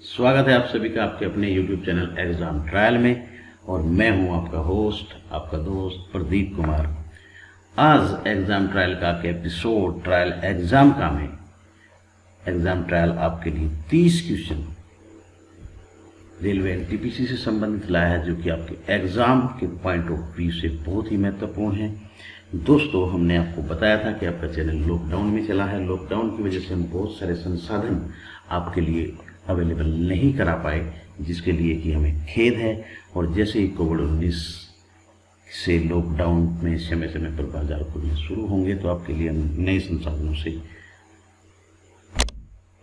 स्वागत है आप सभी का आपके अपने YouTube चैनल एग्जाम ट्रायल में। और मैं हूं आपका होस्ट, आपका दोस्त प्रदीप कुमार। आज एग्जाम ट्रायल का एपिसोड ट्रायल एग्जाम का में एग्जाम ट्रायल आपके लिए 30 क्वेश्चन रेलवे एनटीपीसी से संबंधित लाया है, जो कि आपके एग्जाम के पॉइंट ऑफ व्यू से बहुत ही महत्वपूर्ण है। दोस्तों, हमने आपको बताया था कि आपका चैनल लॉकडाउन में चला है। लॉकडाउन की वजह से हम बहुत सारे संसाधन आपके लिए अवेलेबल नहीं करा पाए, जिसके लिए कि हमें खेद है। और जैसे ही कोविड-19 से लॉकडाउन में समय समय पर बाजार खुलने शुरू होंगे, तो आपके लिए हम नए संसाधनों से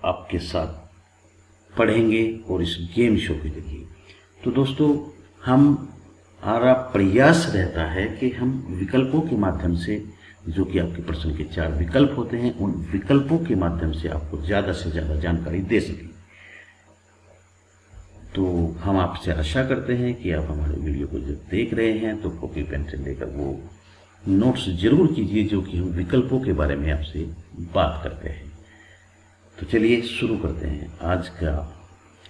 आपके साथ पढ़ेंगे और इस गेम शो के जरिए। तो दोस्तों, हमारा प्रयास रहता है कि हम विकल्पों के माध्यम से, जो कि आपके प्रश्न के 4 विकल्प होते हैं, उन विकल्पों के माध्यम से आपको ज़्यादा से ज़्यादा जानकारी दे सकें। तो हम आपसे आशा करते हैं कि आप हमारे वीडियो को जब देख रहे हैं तो कॉपी पेन से लेकर वो नोट्स जरूर कीजिए, जो कि हम विकल्पों के बारे में आपसे बात करते हैं। तो चलिए शुरू करते हैं आज का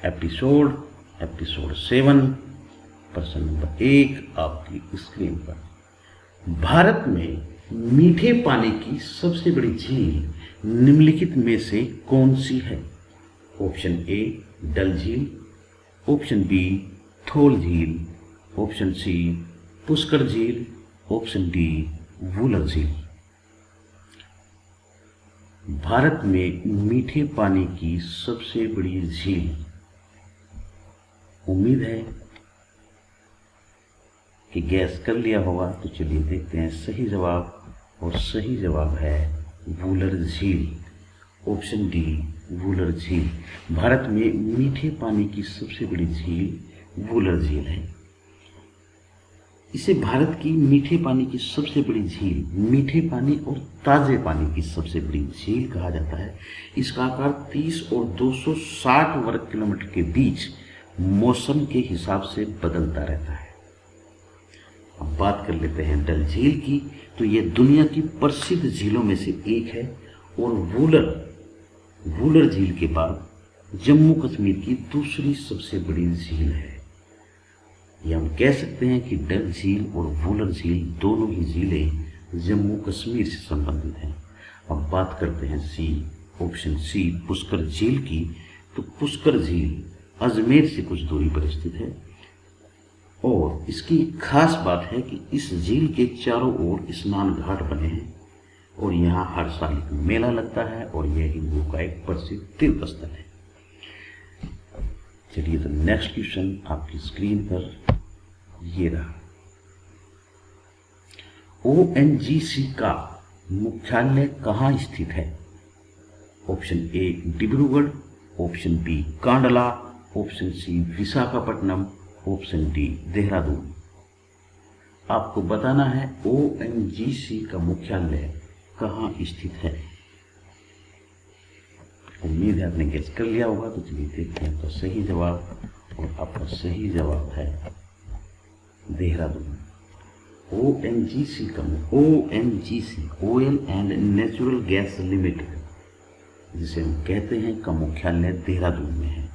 एपिसोड 7। प्रश्न नंबर 1 आपकी स्क्रीन पर। भारत में मीठे पानी की सबसे बड़ी झील निम्नलिखित में से कौन सी है? ऑप्शन ए डल झील, ऑप्शन बी थोल झील, ऑप्शन सी पुष्कर झील, ऑप्शन डी वूलर झील। भारत में मीठे पानी की सबसे बड़ी झील, उम्मीद है कि गैस कर लिया होगा। तो चलिए देखते हैं सही जवाब, और सही जवाब है वूलर झील, ऑप्शन डी वूलर झील। भारत में मीठे पानी की सबसे बड़ी झील वूलर झील है। इसे भारत की मीठे पानी की सबसे बड़ी झील, मीठे पानी और ताजे पानी की सबसे बड़ी झील कहा जाता है। इसका आकार 30 और 260 वर्ग किलोमीटर के बीच मौसम के हिसाब से बदलता रहता है। अब बात कर लेते हैं डल झील की। तो यह दुनिया की प्रसिद्ध झीलों में से एक है, और वूलर झील के बाद जम्मू कश्मीर की दूसरी सबसे बड़ी झील है। ये हम कह सकते हैं कि डल झील और वूलर झील दोनों ही झीलें जम्मू कश्मीर से संबंधित हैं। अब बात करते हैं ऑप्शन सी पुष्कर झील की। तो पुष्कर झील अजमेर से कुछ दूरी पर स्थित है, और इसकी खास बात है कि इस झील के चारों ओर स्नान घाट बने हैं, और यहाँ हर साल एक मेला लगता है, और यह हिंदुओं का एक प्रसिद्ध तीर्थ स्थल है। चलिए, तो नेक्स्ट क्वेश्चन आपकी स्क्रीन पर ये रहा। ओएनजीसी का मुख्यालय कहाँ स्थित है? Option A Dibrugarh, option B Kandla, option C Visakhapatnam, option D Dehradun. आपको बताना है ओएनजीसी का मुख्यालय कहाँ स्थित है। उम्मीद है आपने गेस कर लिया होगा। तो चलिए देखते हैं तो सही जवाब, और आपका सही जवाब है Dehradun. ONGC oil and natural gas limited, जिसे हम कहते हैं, का मुख्यालय देहरादून में है।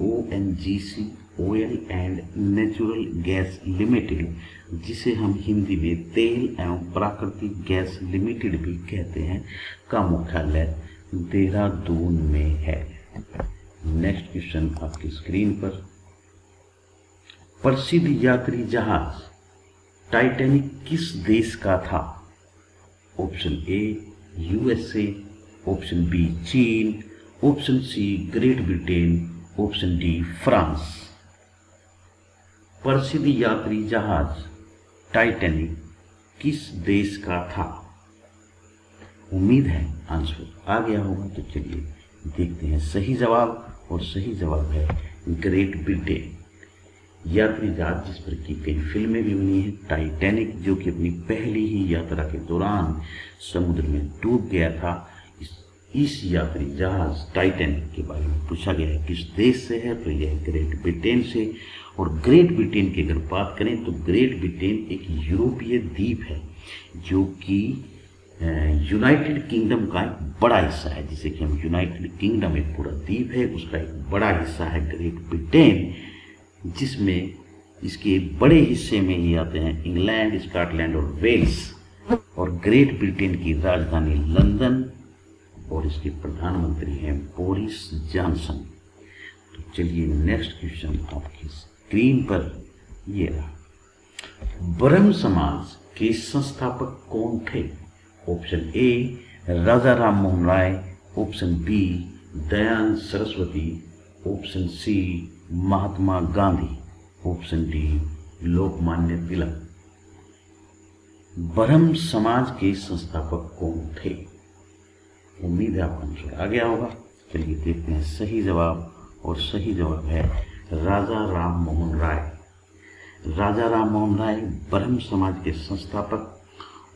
ONGC oil and natural gas limited, जिसे हम हिंदी में तेल एवं प्राकृतिक गैस लिमिटेड भी कहते हैं, का मुख्यालय देहरादून में है। नेक्स्ट क्वेश्चन आपकी स्क्रीन पर। प्रसिद्ध यात्री जहाज टाइटैनिक किस देश का था? Option A USA, option B चीन, option C Great Britain, option D France. प्रसिद्ध यात्री जहाज टाइटैनिक किस देश का था? उम्मीद है आंसर आ गया होगा। तो चलिए देखते हैं सही जवाब, और सही जवाब है ग्रेट ब्रिटेन। यात्री जहाज जिस पर की कई फिल्में भी बनी हैं, टाइटैनिक, जो कि अपनी पहली ही यात्रा के दौरान समुद्र में डूब गया था। इस यात्री जहाज टाइटैनिक के बारे में पूछा गया है किस देश से है, तो यह ग्रेट ब्रिटेन से। और ग्रेट ब्रिटेन की अगर बात करें तो ग्रेट ब्रिटेन एक यूरोपीय द्वीप है, जो कि यूनाइटेड किंगडम का एक बड़ा हिस्सा है, जिसे कि हम यूनाइटेड किंगडम एक पूरा द्वीप है, उसका एक बड़ा हिस्सा है ग्रेट ब्रिटेन, जिसमें इसके बड़े हिस्से में ही आते हैं इंग्लैंड, स्कॉटलैंड और वेल्स। और ग्रेट ब्रिटेन की राजधानी लंदन और इसके प्रधानमंत्री हैं बोरिस जॉनसन। तो चलिए नेक्स्ट क्वेश्चन आपकी स्क्रीन पर ये रहा। ब्रह्म समाज के संस्थापक कौन थे? Option A Raja Ram Mohan Roy, option B Dayanand Saraswati, option C Mahatma Gandhi, option D Lokmanya Tilak. Brahmo Samaj के संस्थापक कौन थे? उम्मीद है आपका आंसर आ गया होगा। चलिए देखते हैं सही जवाब, और सही जवाब है राजा राम मोहन राय। राजा राम मोहन राय ब्रह्म समाज के संस्थापक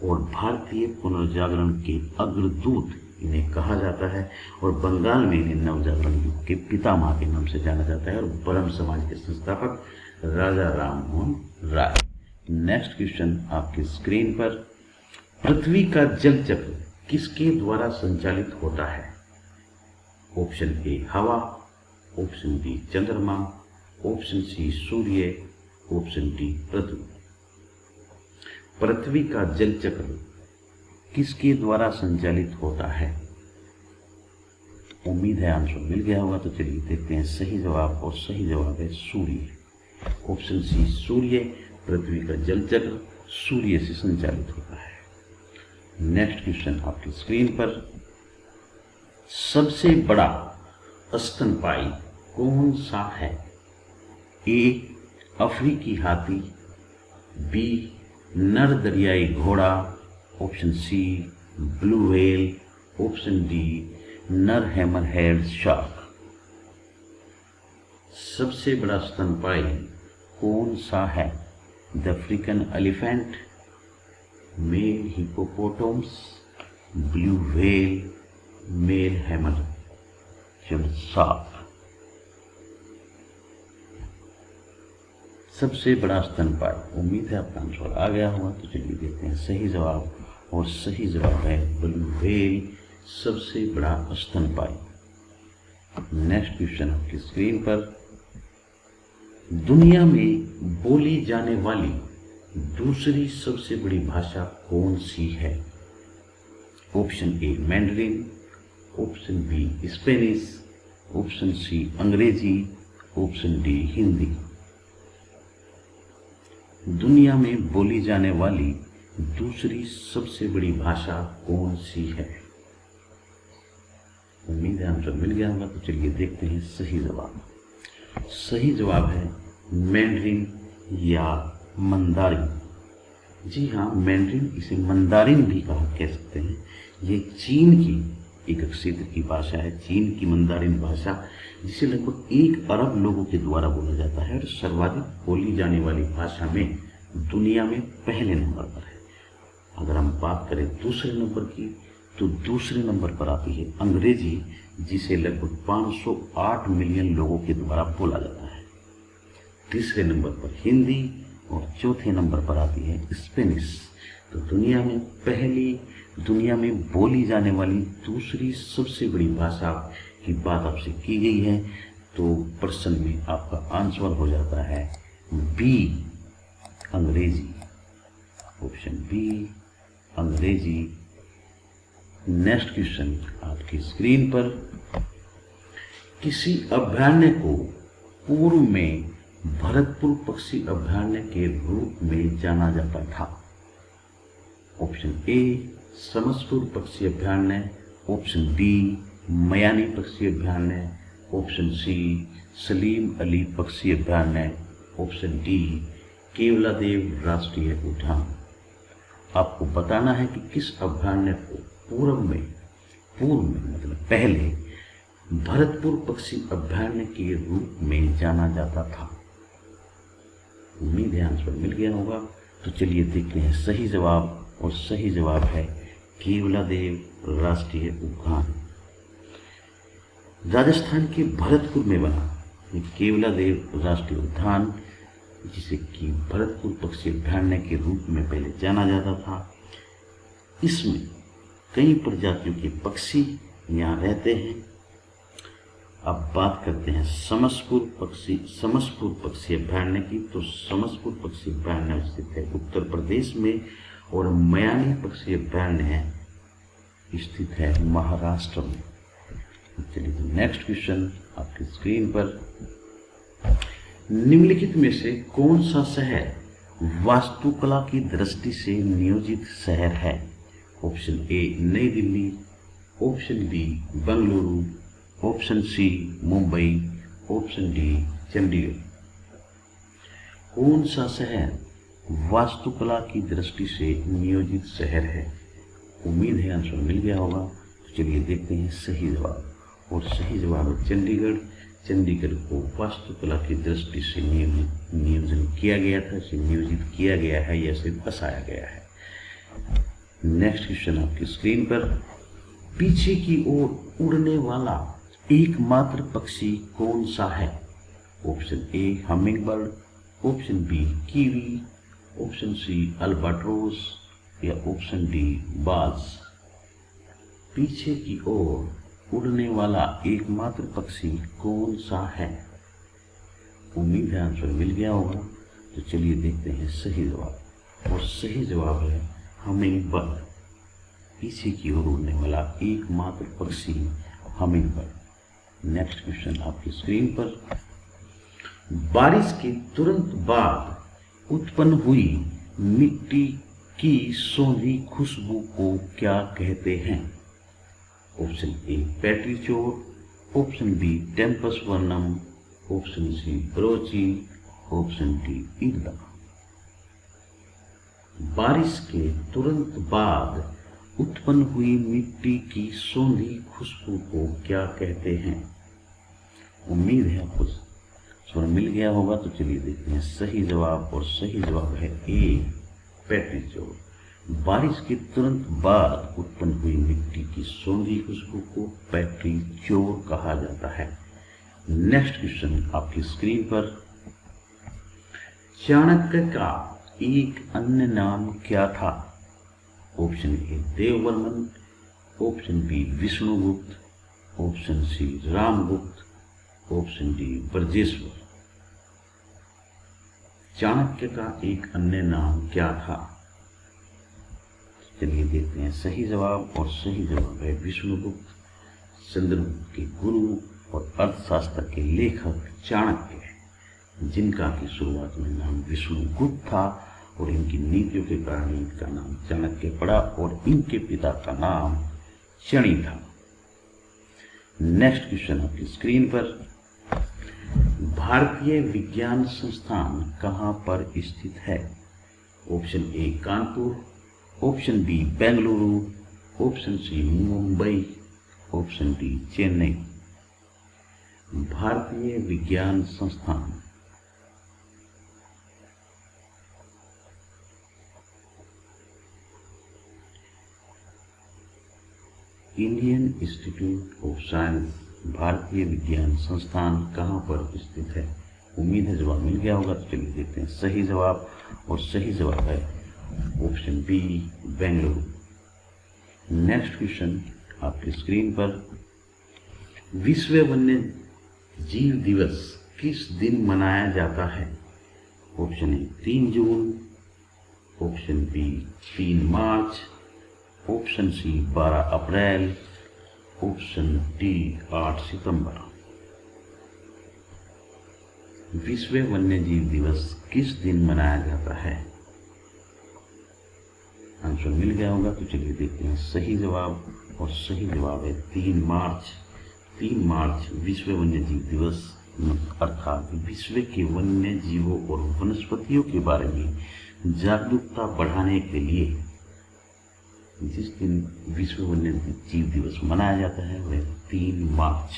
और भारतीय पुनर्जागरण के अग्रदूत इन्हें कहा जाता है, और बंगाल में इन्हें नवजागरण युग के पितामह के नाम से जाना जाता है। और ब्रह्म समाज के संस्थापक राजा राम मोहन राय। नेक्स्ट क्वेश्चन आपकी स्क्रीन पर। पृथ्वी का जल चक्र किसके द्वारा संचालित होता है? ऑप्शन ए हवा, ऑप्शन बी चंद्रमा, ऑप्शन सी सूर्य, ऑप्शन डी पृथ्वी। पृथ्वी का जल चक्र किसके द्वारा संचालित होता है? उम्मीद है आंसर मिल गया होगा। तो चलिए देखते हैं सही जवाब, और सही जवाब है सूर्य। ऑप्शन सी सूर्य। पृथ्वी का जल चक्र सूर्य से संचालित होता है। नेक्स्ट क्वेश्चन आपकी स्क्रीन पर। सबसे बड़ा स्तनपायी कौन सा है? ए अफ्रीकी हाथी, बी नर दरियाई घोड़ा, option C blue whale, option D नर हैमरहेड शार्क। सबसे बड़ा स्तनपायी कौन सा है? The African elephant, male hippopotamus, blue whale, male hammerhead shark. सबसे बड़ा स्तनपायी। उम्मीद है आपका आंसर आ गया होगा। तो चलिए देखते हैं सही जवाब, और सही जवाब है ब्लू व्हेल, सबसे बड़ा स्तनपायी। नेक्स्ट क्वेश्चन आपकी स्क्रीन पर। दुनिया में बोली जाने वाली दूसरी सबसे बड़ी भाषा कौन सी है? Option A Mandarin, option B Spanish, option C Angrezi, option D Hindi. दुनिया में बोली जाने वाली दूसरी सबसे बड़ी भाषा कौन सी है? उम्मीद है आंसर मिल गया होगा। तो चलिए देखते हैं सही जवाब। सही जवाब है मैंडरिन या मंदारिन। जी हाँ, मैंडरिन, इसे मंदारिन भी कह सकते हैं। ये चीन की एक क्षेत्र की भाषा है, चीन की मंदारिन भाषा, जिसे लगभग 1 अरब लोगों के द्वारा बोला जाता है, और सर्वाधिक बोली जाने वाली भाषा में दुनिया में पहले नंबर पर है। अगर हम बात करें दूसरे नंबर की, तो दूसरे नंबर पर आती है अंग्रेजी, जिसे लगभग 508 मिलियन लोगों के द्वारा बोला जाता है। तीसरे नंबर पर हिंदी, और चौथे नंबर पर आती है स्पेनिश। तो दुनिया में बोली जाने वाली दूसरी सबसे बड़ी भाषा की बात आपसे की गई है, तो प्रश्न में आपका आंसर हो जाता है बी अंग्रेजी। ऑप्शन बी अंग्रेजी। नेक्स्ट क्वेश्चन आपकी स्क्रीन पर। किसी अभयारण्य को पूर्व में भरतपुर पक्षी अभयारण्य के रूप में जाना जाता था? ऑप्शन ए समसपुर पक्षी अभयारण्य, ऑप्शन बी मयानी पक्षी अभयारण्य, ऑप्शन सी सलीम अली पक्षी अभयारण्य, ऑप्शन डी केवलादेव राष्ट्रीय उद्यान। आपको बताना है कि किस अभयारण्य को पूर्व में मतलब पहले भरतपुर पक्षी अभयारण्य के रूप में जाना जाता था। उम्मीद है आंसर मिल गया होगा। तो चलिए देखते हैं सही जवाब, और सही जवाब है केवलादेव राष्ट्रीय उद्यान। राजस्थान के भरतपुर में बना केवलादेव राष्ट्रीय उद्यान, जिसे कि भरतपुर पक्षी अभयारण्य के रूप में पहले जाना जाता था, इसमें कई प्रजातियों के पक्षी यहाँ रहते हैं। अब बात करते हैं समसपुर पक्षी अभयारण्य की। तो समसपुर पक्षी अभयारण्य स्थित है उत्तर प्रदेश में और मयानी पक्षी अभयारण्य स्थित है महाराष्ट्र में। चलिए तो नेक्स्ट क्वेश्चन आपकी स्क्रीन पर, निम्नलिखित में से कौन सा शहर वास्तुकला की दृष्टि से नियोजित शहर है? Option A Nai Dilli, option B Bengaluru, option C Mumbai, option D Chandigarh. कौन सा शहर वास्तुकला की दृष्टि से नियोजित शहर है? उम्मीद है आंसर मिल गया होगा। तो चलिए देखते हैं सही जवाब, और सही जवाब है चंडीगढ़। चंडीगढ़ को वास्तुकला की दृष्टि से नियोजन किया गया था, इसे नियोजित किया गया है या इसे बसाया गया है। नेक्स्ट क्वेश्चन आपकी स्क्रीन पर, पीछे की ओर उड़ने वाला एकमात्र पक्षी कौन सा है? Option A humming bird, option B kiwi, option C albatross या ऑप्शन डी बाज। पीछे की ओर उड़ने वाला एकमात्र पक्षी कौन सा है? उम्मीद है आंसर मिल गया होगा। तो चलिए देखते हैं सही जवाब, और सही जवाब है हमिंग बर्ड। पीछे की ओर उड़ने वाला एकमात्र पक्षी हमिंग बर्ड। नेक्स्ट क्वेश्चन आपकी स्क्रीन पर, बारिश के तुरंत बाद उत्पन्न हुई मिट्टी की सौंधी खुशबू को क्या कहते हैं? Option A petrichor, option B tempus vernum, option C ब्रोची, ऑप्शन डी इरदा। बारिश के तुरंत बाद उत्पन्न हुई मिट्टी की सौंधी खुशबू को क्या कहते हैं? उम्मीद है आपको स्वर मिल गया होगा। तो चलिए देखते हैं सही जवाब, और सही जवाब है ए पेट्रीचोर। बारिश के तुरंत बाद उत्पन्न हुई मिट्टी की सौंधी खुशबू को पेट्रीचोर कहा जाता है। नेक्स्ट क्वेश्चन आपकी स्क्रीन पर, चाणक्य का एक अन्य नाम क्या था? Option A Devavarman, option B Vishnugupta, option C Ramagupta, option D Brajeshwar. Chanakya का एक अन्य नाम क्या था? चलिए देखते हैं सही जवाब, और सही जवाब है विष्णुगुप्त। चंद्रगुप्त के गुरु और अर्थशास्त्र के लेखक चाणक्य, जिनका की शुरुआत में नाम विष्णुगुप्त था और इनकी नीतियों के कारण इनका नाम चाणक्य पड़ा, और इनके पिता का नाम चणी था। नेक्स्ट क्वेश्चन आपकी स्क्रीन पर, भारतीय विज्ञान संस्थान कहाँ पर स्थित है? Option A Kanpur, option B Bengaluru, option C Mumbai, option D Chennai. भारतीय विज्ञान संस्थान इंडियन इंस्टीट्यूट ऑफ साइंस, भारतीय विज्ञान संस्थान कहाँ पर स्थित है? उम्मीद है जवाब मिल गया होगा। तो चलिए देखते हैं सही जवाब, और सही जवाब है option B Bengaluru. Next question आपकी स्क्रीन पर, विश्व वन्य जीव दिवस किस दिन मनाया जाता है? Option A 3 June, option B 3 March, option C 12 April, option D 8 सितंबर। विश्व वन्य जीव दिवस किस दिन मनाया जाता है? आंसर मिल गया होगा। तो चलिए देखते हैं सही जवाब, और सही जवाब है 3 मार्च। 3 मार्च विश्व वन्य जीव दिवस, अर्थात विश्व के वन्य जीवों और वनस्पतियों के बारे में जागरूकता बढ़ाने के लिए जिस दिन विश्व वन्य जीव दिवस मनाया जाता है वह 3 मार्च।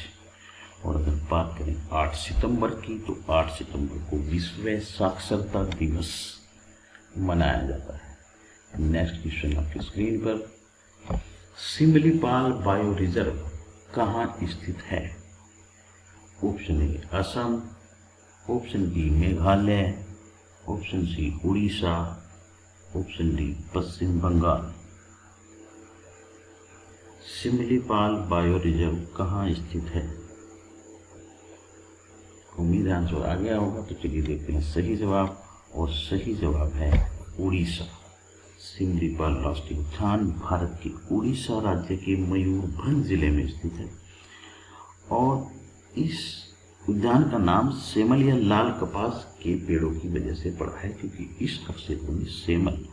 और अगर बात करें 8 सितंबर की, तो 8 सितंबर को विश्व साक्षरता दिवस मनाया जाता है। नेक्स्ट क्वेश्चन आपकी स्क्रीन पर, सिमलीपाल बायो रिजर्व कहाँ स्थित है? Option A Assam, option B Meghalaya, option C Orissa, option D Paschim Bangal. Simlipal bio reserve कहाँ स्थित है? उम्मीद है आंसर आ गया होगा। तो चलिए देखते हैं सही जवाब, और सही जवाब है उड़ीसा। सिमलीपाल राष्ट्रीय उद्यान भारत के उड़ीसा राज्य के मयूरभंज जिले में स्थित है, और इस उद्यान का नाम सेमल या लाल कपास के पेड़ों की वजह से पड़ा है, क्योंकि इस क्षेत्र में सेमल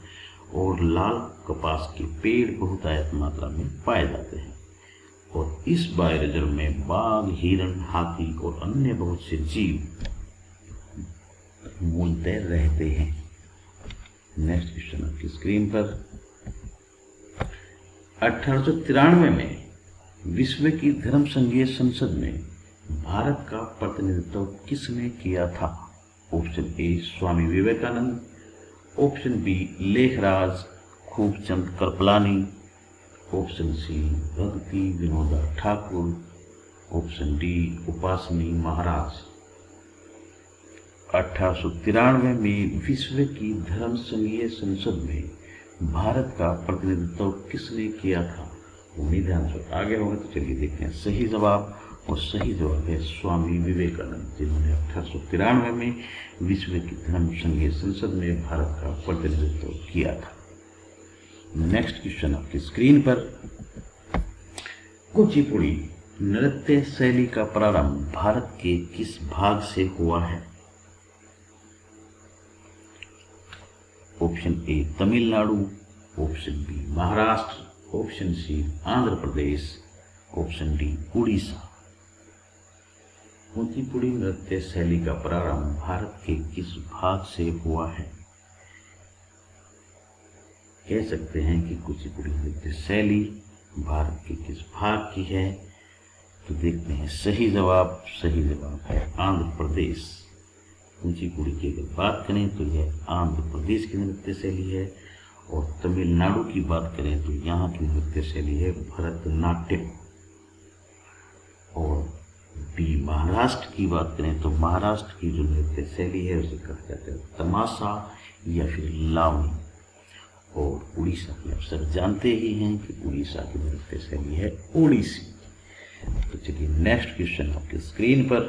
और लाल कपास के पेड़ बहुतायत मात्रा में पाए जाते हैं। और इस बायो रिजर्व में बाघ, हिरण, हाथी और अन्य बहुत से जीव मूलतः रहते हैं। नेक्स्ट क्वेश्चन आपकी स्क्रीन पर। 1893 में विश्व की धर्म संघीय संसद में भारत का प्रतिनिधित्व किसने किया था? Option A Swami Vivekananda, option B Lekhraj Khubchand Kripalani, option C Bhakti Vinoda Thakur, option D Upasani Maharaj. 1893 में विश्व की धर्म संघीय संसद में भारत का प्रतिनिधित्व किसने किया था? उम्मीद है आंसर आ गया होगा। तो चलिए देखते हैं सही जवाब, और सही जवाब है स्वामी विवेकानंद, जिन्होंने 1893 में विश्व की धर्म संघीय संसद में भारत का प्रतिनिधित्व किया था। नेक्स्ट क्वेश्चन आपकी स्क्रीन पर। कुचिपुड़ी नृत्य शैली का प्रारंभ भारत के किस भाग से हुआ है? Option A Tamil Nadu, option B Maharashtra, option C Andhra Pradesh, option D Orissa. Kuchipudi नृत्य शैली का प्रारंभ भारत के किस भाग से हुआ है? कह सकते हैं कि कुचिपुड़ी नृत्य शैली भारत के किस भाग की है? तो देखते हैं सही जवाब। सही जवाब है आंध्र प्रदेश। कुचिपुड़ी की अगर बात करें तो यह आंध्र प्रदेश की नृत्य शैली है, और तमिलनाडु की बात करें तो यहाँ की नृत्य शैली है भरतनाट्यम। और बी महाराष्ट्र की बात करें तो महाराष्ट्र की जो नृत्य शैली है उसे कहा जाता है तमाशा या फिर लावनी। और उड़ीसा की आप सब जानते ही हैं कि उड़ीसा की नृत्य शैली है ओडिसी। तो चलिए नेक्स्ट क्वेश्चन आपके स्क्रीन पर।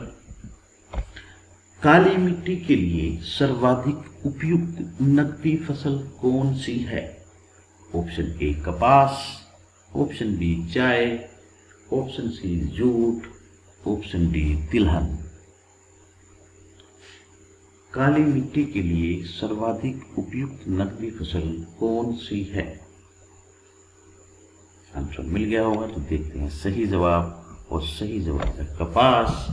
काली मिट्टी के लिए सर्वाधिक उपयुक्त नकदी फसल कौन सी है? ऑप्शन ए कपास, ऑप्शन बी चाय, option C jute, option D तिलहन। काली मिट्टी के लिए सर्वाधिक उपयुक्त नकदी फसल कौन सी है? आंसर मिल गया होगा। तो देखते हैं सही जवाब, और सही जवाब है कपास,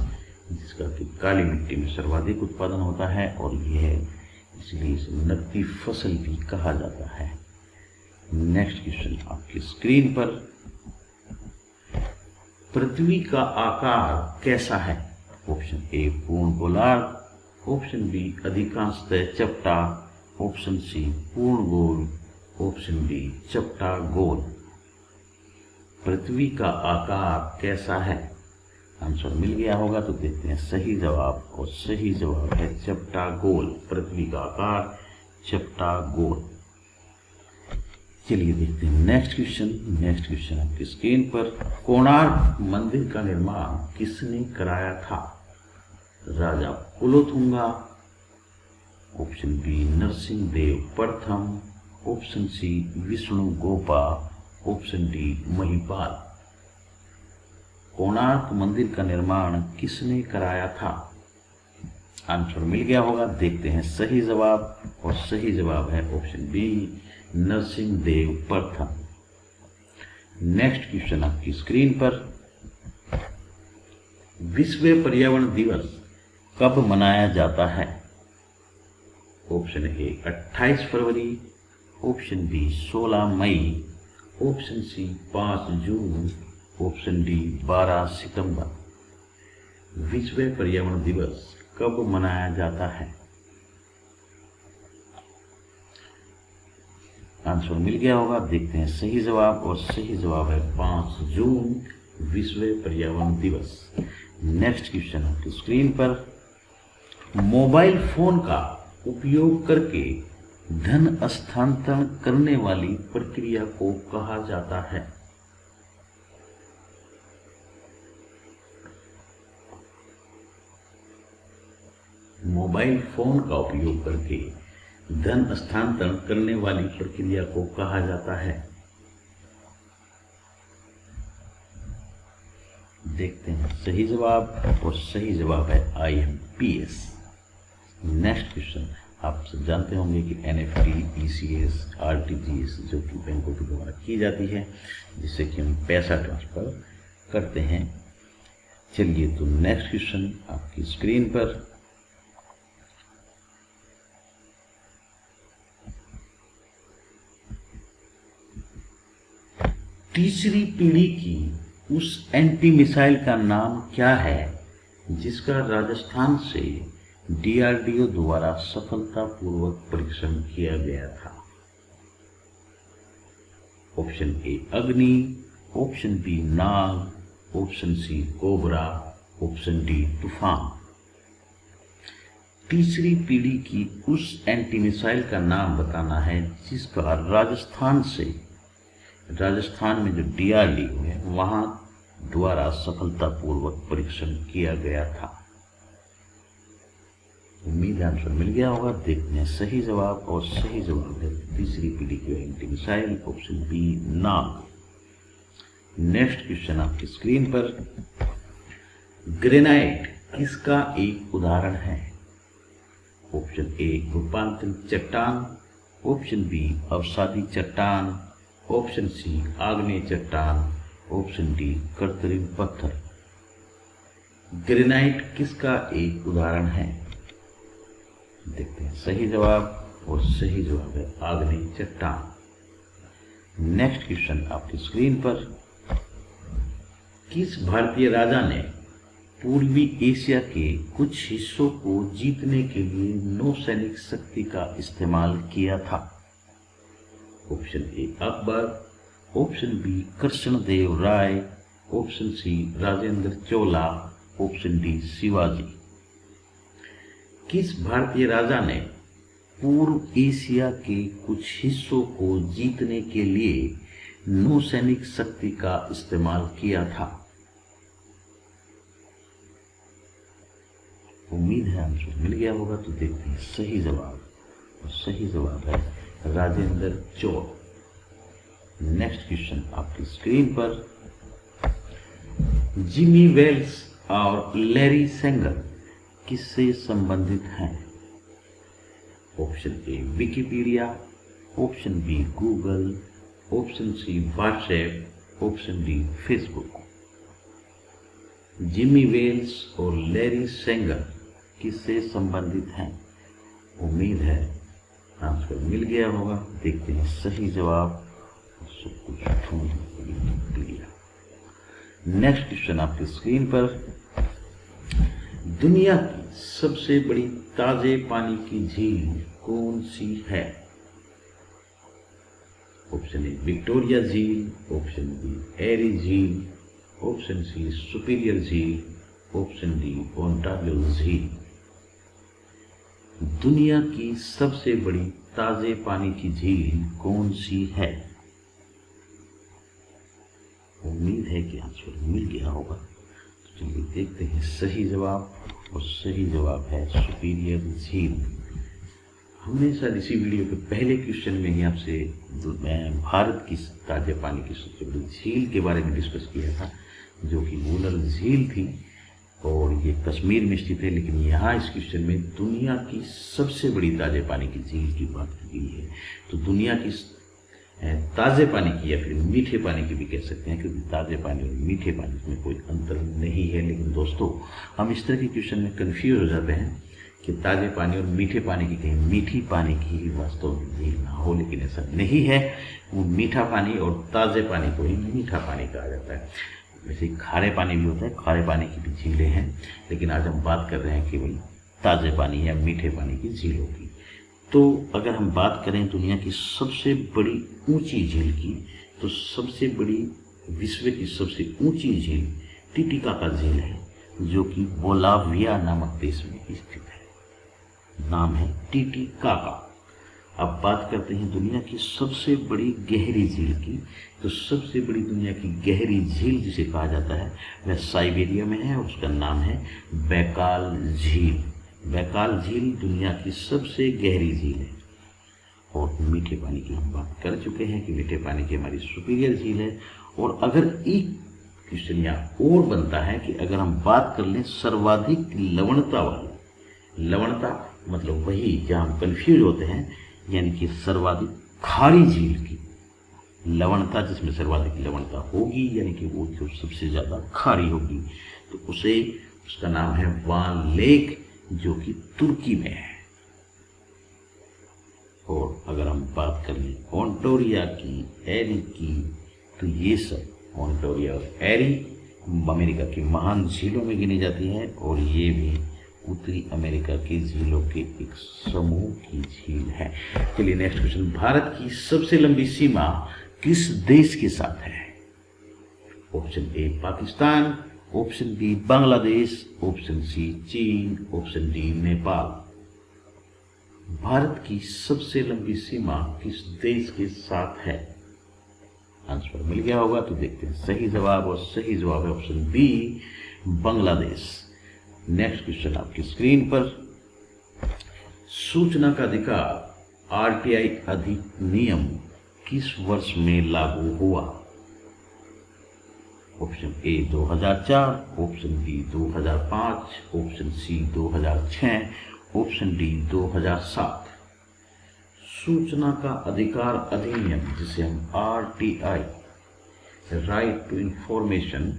जिसका कि काली मिट्टी में सर्वाधिक उत्पादन होता है, और यह इसलिए इसे नकदी फसल भी कहा जाता है। नेक्स्ट क्वेश्चन आपकी स्क्रीन पर। पृथ्वी का आकार कैसा है? ऑप्शन ए पूर्ण गोलार्ध, ऑप्शन बी अधिकांशतः चपटा, ऑप्शन सी पूर्ण गोल, ऑप्शन डी चपटा गोल। पृथ्वी का आकार कैसा है? आंसर मिल गया होगा। तो देखते हैं सही जवाब, और सही जवाब है चपटा गोल। पृथ्वी का आकार चपटा गोल। चलिए देखते हैं नेक्स्ट क्वेश्चन। नेक्स्ट क्वेश्चन आपकी स्क्रीन पर। कोणार्क मंदिर का निर्माण किसने कराया था? राजा कुलोथुंगा, ऑप्शन बी नरसिंह देव प्रथम, option C Vishnu Gopa, option D Mahipal. Konark मंदिर का निर्माण किसने कराया था? आंसर मिल गया होगा। देखते हैं सही जवाब, और सही जवाब है ऑप्शन बी नरसिंह देव प्रथम। नेक्स्ट क्वेश्चन आपकी स्क्रीन पर। विश्व पर्यावरण दिवस कब मनाया जाता है? ऑप्शन ए 28 फरवरी, ऑप्शन बी 16 मई, option C 5 June, option D 12 सितंबर। विश्व पर्यावरण दिवस कब मनाया जाता है? आंसर मिल गया होगा। देखते हैं सही जवाब, और सही जवाब है 5 जून विश्व पर्यावरण दिवस। नेक्स्ट क्वेश्चन आपकी स्क्रीन पर। मोबाइल फोन का उपयोग करके धन स्थानांतरण करने वाली प्रक्रिया को कहा जाता है? मोबाइल फोन का उपयोग करके धन स्थानांतरण करने वाली प्रक्रिया को कहा जाता है? देखते हैं सही जवाब, और सही जवाब है IMPS। नेक्स्ट क्वेश्चन, आप सब जानते होंगे कि NEFT, ECS, RTGS जो कि बैंकों के द्वारा की जाती है, जिससे कि हम पैसा ट्रांसफर करते हैं। चलिए तो नेक्स्ट क्वेश्चन आपकी स्क्रीन पर। तीसरी पीढ़ी की उस एंटी मिसाइल का नाम क्या है जिसका राजस्थान से DRDO द्वारा सफलतापूर्वक परीक्षण किया गया था? Option A Agni, option B Nag, option C cobra, option D तूफान। तीसरी पीढ़ी की उस एंटी मिसाइल का नाम बताना है जिसका राजस्थान में जो DRDO है वहां द्वारा सफलतापूर्वक परीक्षण किया गया था। उम्मीद है आंसर मिल गया होगा। देखते हैं सही जवाब, और सही जवाब है तीसरी पीढ़ी की एंटी मिसाइल, ऑप्शन बी नाग। नेक्स्ट क्वेश्चन आपकी स्क्रीन पर। ग्रेनाइट किसका एक उदाहरण है? ऑप्शन ए रूपांतरित चट्टान, ऑप्शन बी अवसादी चट्टान, ऑप्शन सी आग्नेय चट्टान, ऑप्शन डी कृत्रिम पत्थर। ग्रेनाइट किसका एक उदाहरण है? देखते हैं सही जवाब, और सही जवाब है आग्नेय चट्टान। नेक्स्ट क्वेश्चन आपकी स्क्रीन पर। किस भारतीय राजा ने पूर्वी एशिया के कुछ हिस्सों को जीतने के लिए नौसैनिक शक्ति का इस्तेमाल किया था? Option A Akbar, option B Krishnadeva Raya, option C Rajendra Chola, option D Shivaji. किस भारतीय राजा ने पूर्व एशिया के कुछ हिस्सों को जीतने के लिए नौसैनिक शक्ति का इस्तेमाल किया था? उम्मीद है आंसर मिल गया होगा। तो देखते हैं सही जवाब, और सही जवाब है राजेंद्र चोल। नेक्स्ट क्वेश्चन आपकी स्क्रीन पर। जिमी वेल्स और लैरी सेंगर किससे संबंधित हैं? Option A Wikipedia, option B Google, option C WhatsApp, option D Facebook. Jimmy Wales और लैरी सेंगर किससे संबंधित हैं? उम्मीद है आंसर मिल गया होगा। देखते हैं सही जवाब, सब कुछ ढूंढ लिया। नेक्स्ट क्वेश्चन आपकी स्क्रीन पर। दुनिया की सबसे बड़ी ताजे पानी की झील कौन सी है? ऑप्शन ए विक्टोरिया झील, ऑप्शन बी एरी झील, ऑप्शन सी सुपीरियर झील, ऑप्शन डी ओंटारियो झील। दुनिया की सबसे बड़ी ताजे पानी की झील कौन सी है? उम्मीद है कि आंसर मिल गया होगा। तो चलिए देखते हैं सही जवाब, और सही जवाब है सुपीरियर झील। हमने शायद इसी वीडियो के पहले क्वेश्चन में ही आपसे भारत की ताजे पानी की सबसे बड़ी झील के बारे में डिस्कस किया था, जो कि वुलर झील थी, और ये कश्मीर में स्थित है। लेकिन यहाँ इस क्वेश्चन में दुनिया की सबसे बड़ी ताजे पानी की झील की बात की गई है। तो दुनिया की ताजे पानी की या फिर मीठे पानी की भी कह सकते हैं, क्योंकि ताजे पानी और मीठे पानी में कोई अंतर नहीं है। लेकिन दोस्तों, हम इस तरह के क्वेश्चन में कंफ्यूज हो जाते हैं कि ताजे पानी और मीठे पानी की कहीं मीठी पानी की ही वास्तव में झील ना हो, लेकिन ऐसा नहीं है। वो मीठा पानी और ताजे पानी को ही मीठा पानी कहा जाता है। वैसे खारे पानी भी होता है, खारे पानी की भी झीलें हैं, लेकिन आज हम बात कर रहे हैं केवल ताजे पानी या मीठे पानी की झीलों की। तो अगर हम बात करें दुनिया की सबसे बड़ी ऊंची झील की, तो सबसे बड़ी विश्व की सबसे ऊंची झील टिटिकाका झील है, जो कि बोलाविया नामक देश में स्थित है। नाम है टिटिकाका। अब बात करते हैं दुनिया की सबसे बड़ी गहरी झील की। तो सबसे बड़ी दुनिया की गहरी झील जिसे कहा जाता है वह साइबेरिया में है, और उसका नाम है बैकाल झील। बैकाल झील दुनिया की सबसे गहरी झील है। और मीठे पानी की हम बात कर चुके हैं कि मीठे पानी की हमारी सुपीरियर झील है। और अगर एक क्वेश्चन यहाँ और बनता है कि अगर हम बात कर लें सर्वाधिक लवणता वाली, लवणता मतलब वही जहाँ हम कंफ्यूज होते हैं, यानी कि सर्वाधिक खारी झील की लवणता, जिसमें सर्वाधिक लवणता होगी यानी कि वो जो सबसे ज़्यादा खारी होगी, तो उसका नाम है वान लेक, जो कि तुर्की में है। और अगर हम बात कर लें ओंटोरिया की, एरी की, तो ये सब ओंटोरिया और एरी अमेरिका की महान झीलों में गिनी जाती है। और ये भी उत्तरी अमेरिका की झीलों के एक समूह की झील है। चलिए नेक्स्ट क्वेश्चन, भारत की सबसे लंबी सीमा किस देश के साथ है? Option A Pakistan, option B Bangladesh, option C Cheen, option D Nepal. Bharat की सबसे लंबी सीमा किस देश के साथ है? आंसर मिल गया होगा, तो देखते हैं सही जवाब। और सही जवाब है option B Bangladesh. Next question आपकी स्क्रीन पर, सूचना का अधिकार आरटीआई अधिनियम किस वर्ष में लागू हुआ? Option A 2004, option B 2005, option C 2006, option D 2007। सूचना का अधिकार अधिनियम, जिसे हम आरटीआई राइट टू इंफॉर्मेशन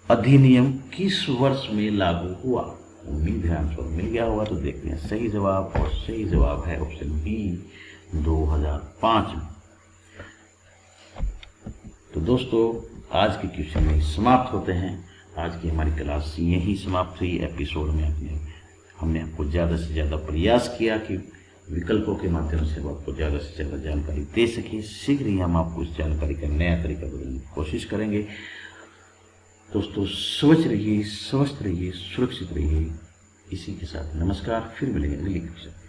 अधिनियम किस वर्ष में लागू हुआ? उम्मीद है आंसर मिल गया होगा, तो देखते हैं सही जवाब। और सही जवाब है ऑप्शन बी 2005 में। तो दोस्तों आज के क्वेश्चन में समाप्त होते हैं। आज की हमारी क्लास यहीं समाप्त हुई। एपिसोड में हमने आपको ज़्यादा से ज़्यादा प्रयास किया कि विकल्पों के माध्यम से आपको ज़्यादा से ज़्यादा जानकारी दे सकें। शीघ्र ही हम आपको इस जानकारी का नया तरीका बदलने की कोशिश करेंगे। दोस्तों स्वच्छ रहिए, स्वस्थ रहिए, सुरक्षित रहिए। इसी के साथ नमस्कार, फिर मिलेंगे अगली क्वेश्चन।